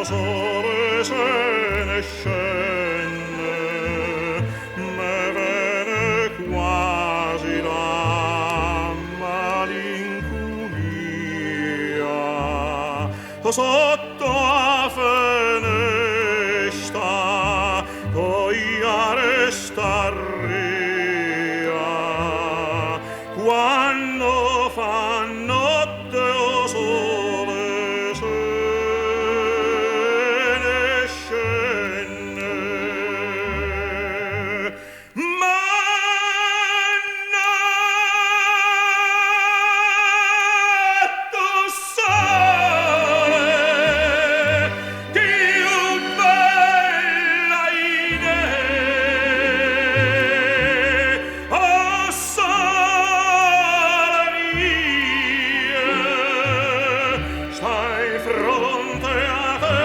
sole se ne scende, me vene quasi la malinconia. Sotto a finestra coia restaria, quando fa notte o sole se ne scende. Ma tu sole, più bella idea, oh sole mia, stai fronte a te.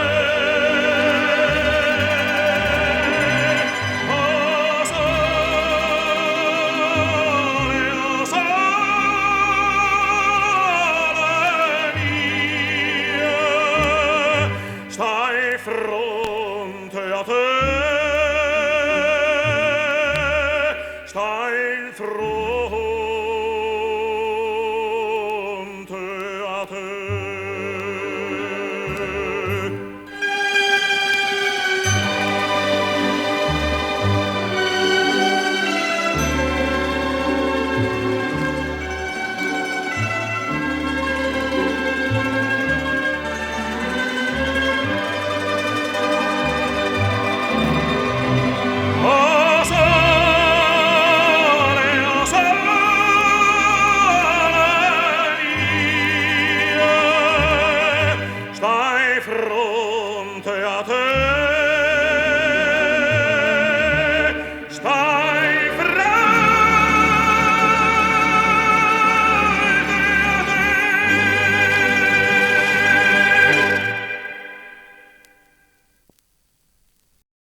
Oh sole mia, stai fronte a te, stai fronte a te. Oh sole mia, stai fronte a te.